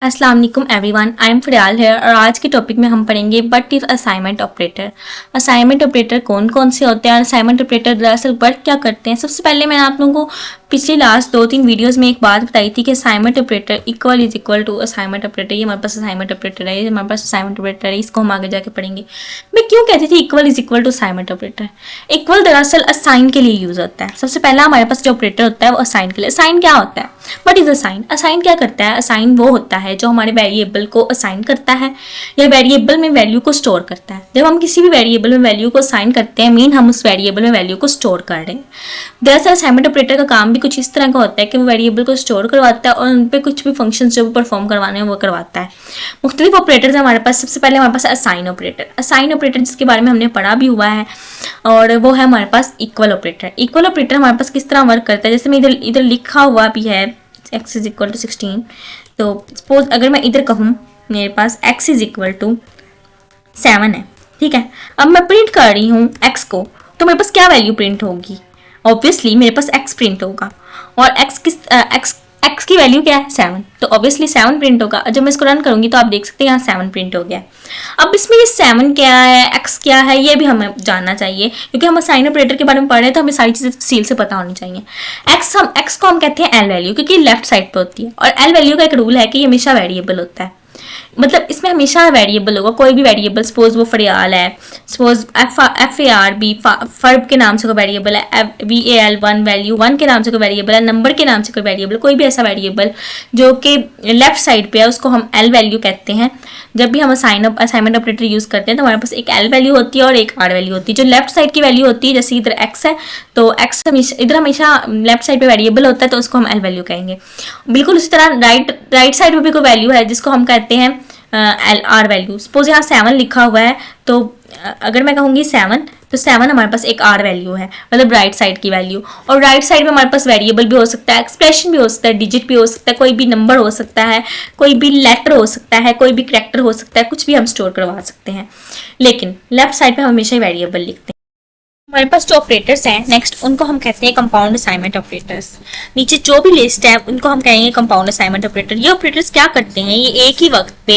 अस्सलाम वालेकुम everyone, I am फ़रियाल है और आज के टॉपिक में हम पढ़ेंगे what is assignment operator. Assignment operator कौन कौन से होते हैं और असाइनमेंट ऑपरेटर दरअसल वर्क क्या करते हैं। सबसे पहले मैंने आप लोगों को पिछली लास्ट 2-3 वीडियोस में एक बात बताई थी कि assignment operator equal is equal to assignment operator. ये हमारे पास असाइनमेंट ऑपरेटर है, ये हमारे पास असाइनमेंट ऑपरेटर है, इसको हम आगे जाके पढ़ेंगे। मैं क्यों कहती थी equal is equal to assignment operator. Equal दरअसल असाइन के लिए यूज होता है। सबसे पहला हमारे पास जो ऑपरेटर होता है वो असाइन के लिए। असाइन क्या होता है, व्हाट इज असाइन। असाइन क्या करता है, असाइन वो होता है जो हमारे वेरिएबल को असाइन करता है या वेरिएबल में वैल्यू को स्टोर करता है। जब हम किसी भी वेरिएबल में वैल्यू को असाइन करते हैं मीन हम उस वेरिएबल में वैल्यू को स्टोर कर रहे हैं। दरअसल असाइनमेंट ऑपरेटर का काम भी कुछ इस तरह का होता है कि वो वेरिएबल को स्टोर करवाता है और उन पर कुछ भी फंक्शन जो परफॉर्म करवाने हैं वो करवाता है। मुख्तलिफ ऑपरेटर्स हमारे पास। सबसे पहले हमारे पास असाइन ऑपरेटर। असाइन ऑपरेटर जिसके बारे में हमने पढ़ा भी हुआ है और वो है हमारे पास इक्वल ऑपरेटर। इक्वल ऑपरेटर हमारे पास किस तरह वर्क करता है, जैसे मैं इधर लिखा हुआ भी है x इज इक्वल टू 16। तो सपोज अगर मैं इधर कहूँ मेरे पास x इज इक्वल टू 7 है, ठीक है। अब मैं प्रिंट कर रही हूँ x को, तो मेरे पास क्या वैल्यू प्रिंट होगी। ऑब्वियसली मेरे पास x प्रिंट होगा और x की वैल्यू क्या है 7, तो ऑब्वियसली 7 प्रिंट होगा। जब मैं इसको रन करूंगी तो आप देख सकते हैं यहाँ 7 प्रिंट हो गया। अब इसमें ये 7 क्या है, x क्या है, ये भी हमें जानना चाहिए क्योंकि हम असाइन ऑपरेटर के बारे में पढ़ रहे हैं तो हमें सारी चीजें तफसील से पता होनी चाहिए। x को हम कहते हैं एल वैल्यू क्योंकि लेफ्ट साइड पे होती है और एल वैल्यू का एक रूल है कि ये हमेशा वेरिएबल होता है। मतलब इसमें हमेशा वेरिएबल होगा, कोई भी वेरिएबल, सपोज वो फरियाल है, सपोज FARB फर्ब के नाम से कोई वेरिएबल है, VAL1 वैल्यू 1 के नाम से कोई वेरिएबल है, नंबर के नाम से कोई वेरिएबल, कोई भी ऐसा वेरिएबल जो कि लेफ्ट साइड पे है उसको हम एल वैल्यू कहते हैं। जब भी हम असाइनमेंट ऑपरेटर यूज करते हैं तो हमारे पास एक एल वैल्यू होती है और एक आर वैल्यू होती है। जो लेफ्ट साइड की वैल्यू होती है, जैसे इधर एक्स है तो एक्स इधर हमेशा लेफ्ट साइड पे वेरिएबल होता है तो उसको हम एल वैल्यू कहेंगे। बिल्कुल उसी तरह राइट साइड पे भी कोई वैल्यू है जिसको हम कहते हैं एल आर वैल्यू। सपोज यहाँ 7 लिखा हुआ है तो अगर मैं कहूँगी 7 तो 7 हमारे पास एक आर वैल्यू है, मतलब राइट साइड की वैल्यू। और राइट साइड में हमारे पास वेरिएबल भी हो सकता है, एक्सप्रेशन भी हो सकता है, डिजिट भी हो सकता है, कोई भी नंबर हो सकता है, कोई भी लेटर हो सकता है, कोई भी कैरेक्टर हो सकता है, कुछ भी हम स्टोर करवा सकते हैं। लेकिन लेफ्ट साइड पे हम हमेशा वेरिएबल लिखते हैं। हमारे पास जो ऑपरेटर्स हैं नेक्स्ट उनको हम कहते हैं कंपाउंड असाइनमेंट ऑपरेटर्स। नीचे जो भी लिस्ट है उनको हम कहेंगे कंपाउंड असाइनमेंट ऑपरेटर। ये ऑपरेटर्स क्या करते हैं, ये एक ही वक्त पे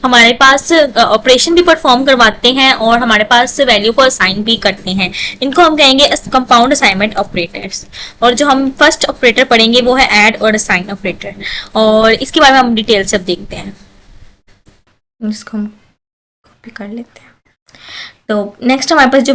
हमारे पास ऑपरेशन भी परफॉर्म करवाते हैं और हमारे पास वैल्यू को असाइन भी करते हैं। इनको हम कहेंगे कंपाउंड असाइनमेंट ऑपरेटर्स। और जो हम फर्स्ट ऑपरेटर पढ़ेंगे वो है ऐड और असाइन ऑपरेटर और इसके बारे में हम डिटेल से अब देखते हैं। इसको हम कॉपी कर लेते हैं। तो नेक्स्ट हमारे पास जो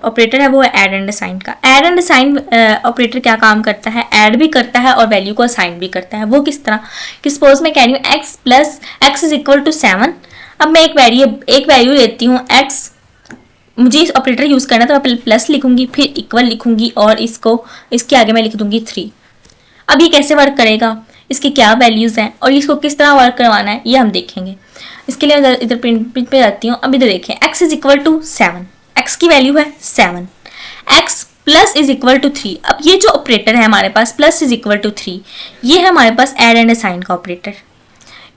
ऑपरेटर है वो है ऐड एंड असाइन का। ऐड एंड असाइन ऑपरेटर क्या काम करता है, ऐड भी करता है और वैल्यू को असाइन भी करता है। वो किस तरह कि सपोज मैं कह रही हूँ x plus x is equal to 7। अब मैं एक वैल्यू लेती हूँ x, मुझे इस ऑपरेटर यूज करना तो मैं प्लस लिखूंगी, फिर इक्वल लिखूंगी और इसके आगे मैं लिख दूंगी 3। अब ये कैसे वर्क करेगा, इसकी क्या वैल्यूज हैं और इसको किस तरह वर्क करवाना है ये हम देखेंगे। इसके लिए इधर प्रिंट पे जाती हूँ। अब इधर देखें x is equal to 7, x की वैल्यू है 7, x plus is equal to 3। अब ये जो ऑपरेटर है हमारे पास प्लस इज इक्वल टू 3, ये है हमारे पास ऐड एंड असाइन का ऑपरेटर।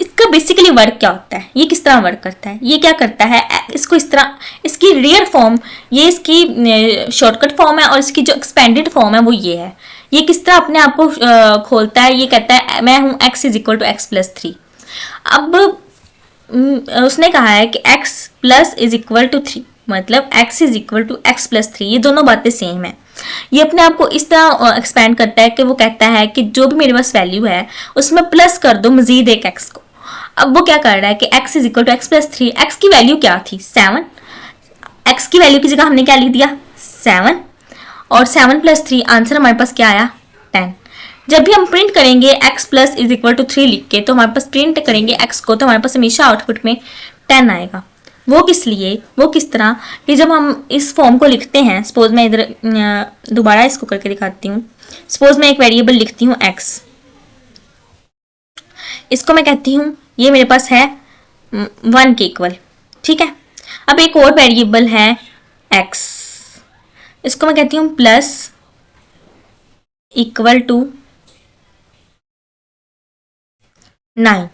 इसका बेसिकली वर्क क्या होता है, ये किस तरह वर्क करता है, ये क्या करता है, इसको इस तरह, इसकी रियल फॉर्म, ये इसकी शॉर्टकट फॉर्म है और इसकी जो एक्सपेंडेड फॉर्म है वो ये है। ये किस तरह अपने आप को खोलता है, ये कहता है मैं हूँ x is equal to X plus 3। अब उसने कहा है कि x plus is equal to 3, मतलब x is equal to X plus 3, ये दोनों बातें सेम है। ये अपने आप को इस तरह एक्सपेंड करता है कि वो कहता है कि जो भी मेरे पास वैल्यू है उसमें प्लस कर दो मजीद एक x को। अब वो क्या कर रहा है कि x is equal to X plus 3, x की वैल्यू क्या थी 7, x की वैल्यू की जगह हमने क्या लिख दिया 7 और 7 प्लस 3 आंसर हमारे पास क्या आया 10। जब भी हम प्रिंट करेंगे x plus is equal to 3 लिख के तो हमारे पास प्रिंट करेंगे x को तो हमारे पास हमेशा आउटपुट में 10 आएगा। वो किस लिए, वो किस तरह कि जब हम इस फॉर्म को लिखते हैं, सपोज मैं इधर दोबारा इसको करके दिखाती हूँ। सपोज मैं एक वेरिएबल लिखती हूँ x, इसको मैं कहती हूँ ये मेरे पास है 1 के इक्वल, ठीक है। अब एक और वेरिएबल है x, इसको मैं कहती हूँ प्लस इक्वल टू 9।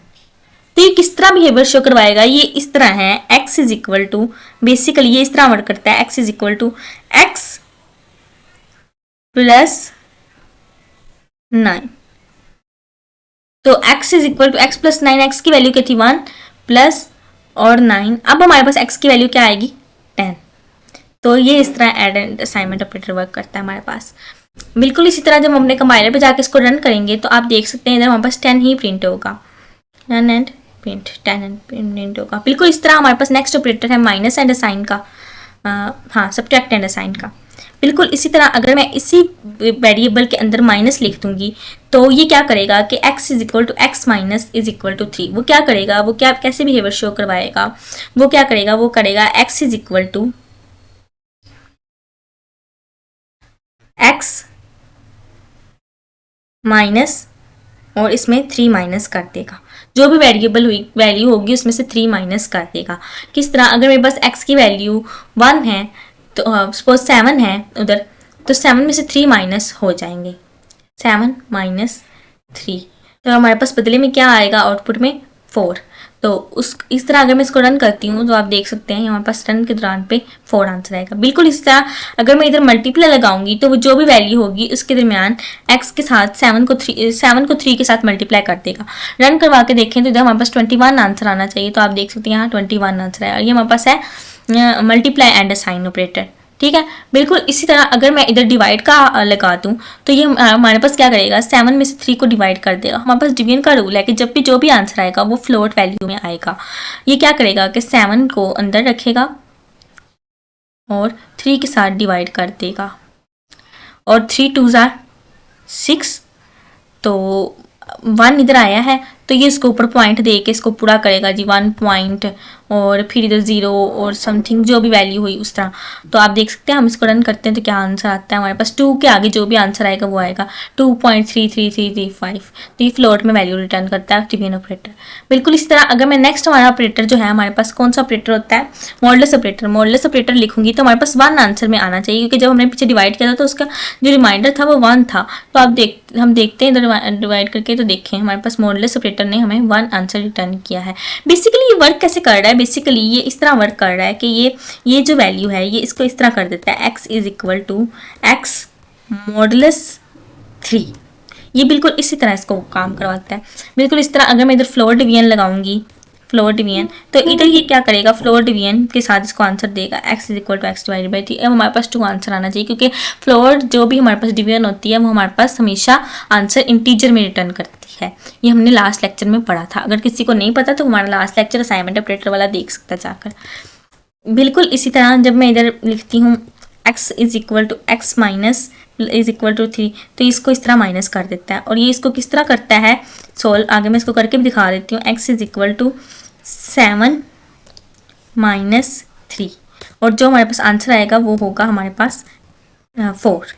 तो ये किस तरह बिहेवियर शो करवाएगा, ये इस तरह है x is equal to, basically ये इस तरह वर्क करता है x is equal to x plus 9। तो x is equal to x plus 9, x की वैल्यू क्या थी 1 प्लस और 9, अब हमारे पास x की वैल्यू क्या आएगी 10। तो ये इस तरह add and assignment operator work करता है हमारे पास। बिल्कुल इसी तरह जब हम अपने कंपाइलर पे जाके इसको रन करेंगे तो आप देख सकते हैं इधर हमारे पास 10 ही प्रिंट होगा, run and print 10 and print होगा। बिल्कुल इस तरह हमारे पास नेक्स्ट ऑपरेटर है माइनस एंड असाइन का, हाँ सब्ट्रैक्ट एंड असाइन का। बिल्कुल इसी तरह अगर मैं इसी वेरिएबल के अंदर माइनस लिख दूंगी तो ये क्या करेगा कि x is equal to x minus is equal to 3। वो क्या करेगा, वो क्या कैसे बिहेवियर शो करवाएगा, वो क्या करेगा, वो करेगा x is equal to x minus और इसमें 3 माइनस कर देगा, जो भी वेरिएबल हुई वैल्यू होगी उसमें से 3 माइनस कर देगा। किस तरह, अगर मेरे पास x की वैल्यू 1 है तो सपोज 7 है उधर, तो 7 में से 3 माइनस हो जाएंगे, 7 माइनस 3, तो हमारे पास बदले में क्या आएगा आउटपुट में 4। तो इस तरह अगर मैं इसको रन करती हूँ तो आप देख सकते हैं हमारे पास रन के दौरान पे 4 आंसर आएगा। बिल्कुल इस तरह अगर मैं इधर मल्टीप्लाई लगाऊंगी तो वो जो भी वैल्यू होगी उसके दरमियान x के साथ 7 को 3 के साथ मल्टीप्लाई कर देगा। रन करवा के देखें तो इधर हमारे पास 21 आंसर आना चाहिए, तो आप देख सकते हैं यहाँ 21 आंसर है और ये हमारे पास है मल्टीप्लाई एंड असाइन ऑपरेटर। ठीक है, बिल्कुल इसी तरह अगर मैं इधर डिवाइड का लगा दूं तो ये हमारे पास क्या करेगा, 7 में से 3 को डिवाइड कर देगा। हमारे पास डिवीजन का रूल है कि जब भी जो भी आंसर आएगा वो फ्लोट वैल्यू में आएगा। ये क्या करेगा कि 7 को अंदर रखेगा और 3 के साथ डिवाइड कर देगा और 3 2 ज़ार 6, तो 1 इधर आया है तो ये इसको ऊपर पॉइंट दे के इसको पूरा करेगा जी 1 पॉइंट और फिर इधर 0 और समथिंग जो भी वैल्यू हुई उस तरह। तो आप देख सकते हैं हम इसको रन करते हैं तो क्या आंसर आता है हमारे पास, 2 के आगे जो भी आंसर आएगा वो आएगा 2.33335। तो ये फ्लोट में वैल्यू रिटर्न करता है डिवीजन ऑपरेटर। बिल्कुल इस तरह अगर मैं नेक्स्ट हमारा ऑपरेटर जो है हमारे पास कौन सा ऑपरेटर होता है, मॉडुलस ऑपरेटर। मॉडुलस ऑपरेटर लिखूंगी तो हमारे पास 1 आंसर में आना चाहिए, क्योंकि जब हमने पीछे डिवाइड किया था तो उसका जो रिमाइंडर था वो 1 था। तो आप हम देखते हैं इधर डिवाइड करके, तो देखें हमारे पास मॉडुलस ऑपरेटर ने हमें 1 आंसर रिटर्न किया है। बेसिकली ये वर्क कैसे कर रहा है, बेसिकली ये इस तरह वर्क कर रहा है कि ये जो वैल्यू है ये इसको इस तरह कर देता है, x is equal to x modulus 3। ये बिल्कुल इसी तरह इसको काम करवाता है। बिल्कुल इस तरह अगर मैं इधर फ्लोर डिवीजन लगाऊंगी, फ्लोर डिवीजन, तो इधर ये क्या करेगा, फ्लोर डिवीजन के साथ इसको आंसर देगा x is equal to x divided by 3। अब हमारे पास 2 आंसर आना चाहिए, क्योंकि फ्लोर जो भी हमारे पास डिवीजन होती है वो हमारे पास हमेशा आंसर इंटीजर में रिटर्न करती है। ये हमने लास्ट लेक्चर में पढ़ा था, अगर किसी को नहीं पता तो हमारा लास्ट लेक्चर असाइनमेंट ऑपरेटर वाला देख सकता है जाकर। बिल्कुल इसी तरह जब मैं इधर लिखती हूँ x is equal to x minus is equal to 3, तो इसको इस तरह माइनस कर देता है। और ये इसको किस तरह करता है सोल्व, आगे मैं इसको करके भी दिखा देती हूँ। x is equal to 7 minus 3 और जो हमारे पास आंसर आएगा वो होगा हमारे पास 4।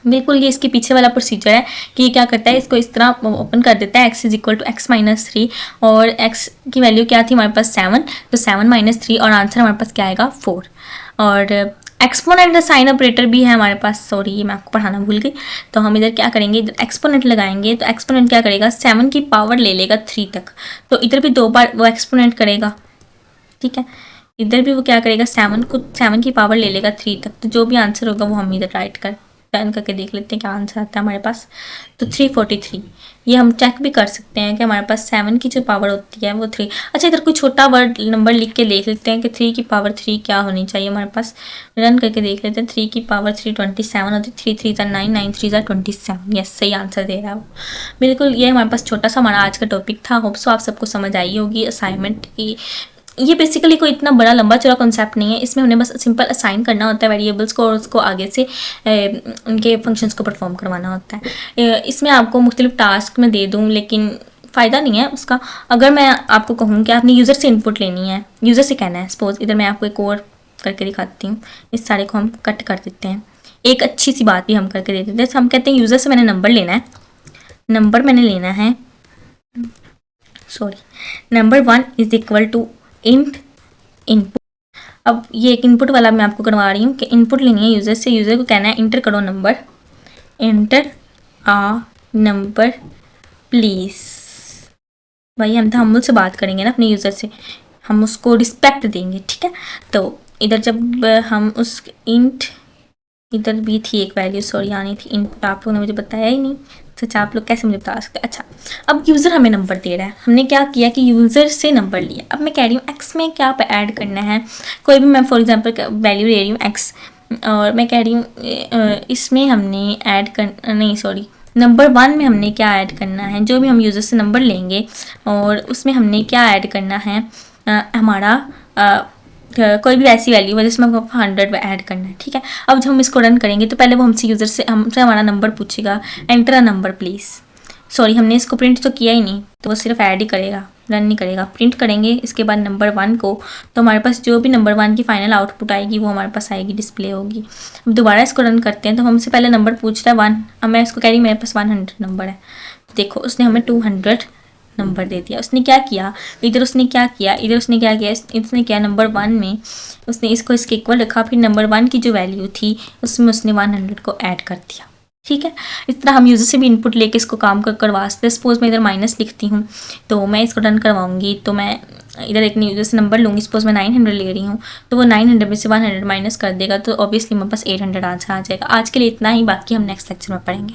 बिल्कुल ये इसके पीछे वाला प्रोसीजर है कि ये क्या करता है, इसको इस तरह ओपन कर देता है, x is equal to x minus 3 और x की वैल्यू क्या थी हमारे पास 7, तो 7 माइनस 3 और आंसर हमारे पास क्या आएगा 4। और एक्सपोनेंट साइन ऑपरेटर भी है हमारे पास, सॉरी ये मैं आपको पढ़ाना भूल गई। तो हम इधर क्या करेंगे, इधर एक्सपोनेंट लगाएंगे तो एक्सपोनेंट क्या करेगा 7 की पावर ले लेगा 3 तक, तो इधर भी 2 बार वो एक्सपोनेंट करेगा। ठीक है, इधर भी वो क्या करेगा 7 की पावर ले लेगा 3 तक, तो जो भी आंसर होगा वो हम इधर राइट कर टर्न करके देख लेते हैं क्या आंसर आता है हमारे पास। तो 343, ये हम चेक भी कर सकते हैं कि हमारे पास 7 की जो पावर होती है वो 3। अच्छा इधर कोई छोटा वर्ड नंबर लिख के देख लेते हैं कि 3 की पावर 3 क्या होनी चाहिए हमारे पास, रन करके देख लेते हैं। 3 की पावर 3 27 होती है, 3 3 9 9 3 27। यस सही आंसर दे रहा है वो। बिल्कुल ये हमारे पास छोटा सा हमारा आज का टॉपिक था। होप सो आप सबको समझ आई होगी असाइनमेंट की। ये बेसिकली कोई इतना बड़ा लंबा चौड़ा कॉन्सेप्ट नहीं है, इसमें हमने बस सिंपल असाइन करना होता है वेरिएबल्स को और उसको आगे से उनके फंक्शंस को परफॉर्म करवाना होता है। इसमें आपको मुख्तलिफ टास्क में दे दूँ लेकिन फ़ायदा नहीं है उसका। अगर मैं आपको कहूँ कि आपने यूज़र से इनपुट लेनी है, यूज़र से कहना है, सपोज इधर मैं आपको एक और करके दिखाती हूँ, इस सारे को हम कट कर देते हैं। एक अच्छी सी बात भी हम करके दे देते हैं। हम कहते हैं यूज़र से मैंने नंबर लेना है, नंबर मैंने लेना है, sorry number 1 is equal to int input. अब ये एक इनपुट वाला मैं आपको करवा रही हूँ कि इनपुट लेनी है यूज़र से, यूज़र को कहना है इंटर करो number, enter a number please. भाई हम तहम्मुल से बात करेंगे ना अपने यूज़र से, हम उसको रिस्पेक्ट देंगे। ठीक है, तो इधर जब हम उस इंट, इधर भी थी एक वैल्यू, सॉरी आनी थी इनपुट, आप लोगों ने मुझे बताया ही नहीं, सच आप लोग कैसे मुझे बता सकते हैं। अच्छा, अब यूज़र हमें नंबर दे रहा है, हमने क्या किया कि यूज़र से नंबर लिया। अब मैं कह रही हूँ एक्स में क्या ऐड करना है, कोई भी मैं फॉर एग्जांपल वैल्यू ले रही हूँ एक्स, और मैं कह रही हूँ इसमें हमने ऐड कर नहीं सॉरी नंबर 1 में हमने क्या ऐड करना है, जो भी हम यूज़र से नंबर लेंगे और उसमें हमने क्या ऐड करना है, हमारा कोई भी ऐसी वैल्यू है जिसमें हमको 100 ऐड करना है। ठीक है, अब जब हम इसको रन करेंगे तो पहले वो हमसे यूज़र से हमसे हमारा नंबर पूछेगा, enter a number please. Sorry, हमने इसको प्रिंट तो किया ही नहीं, तो वो सिर्फ ऐड ही करेगा, रन नहीं करेगा। प्रिंट करेंगे इसके बाद नंबर 1 को, तो हमारे पास जो भी नंबर 1 की फाइनल आउटपुट आएगी वो हमारे पास आएगी, डिस्प्ले होगी। अब दोबारा इसको रन करते हैं तो हमसे पहले नंबर पूछ रहा है 1। अब मैं इसको कह रही हूँ मेरे पास 100 नंबर है, देखो उसने हमें 200 नंबर दे दिया। उसने क्या किया, इधर उसने क्या किया इसने क्या नंबर 1 में उसने इसको इसके इक्वल रखा, फिर नंबर 1 की जो वैल्यू थी उसमें उसने 100 को ऐड कर दिया। ठीक है, इस तरह हम यूज़र से भी इनपुट लेके इसको काम करवा सकते हैं। सपोज मैं इधर माइनस लिखती हूँ, तो मैं इसको रन करवाऊंगी तो मैं इधर एक यूज़र से नंबर लूँगी, सपोज मैं 900 ले रही हूँ, तो वो 900 में से 100 माइनस कर देगा, तो ऑब्वियसली मेरे पास 800 आंसर आ जाएगा। आज के लिए इतना ही, बाकी हम नेक्स्ट लेक्चर में पढ़ेंगे।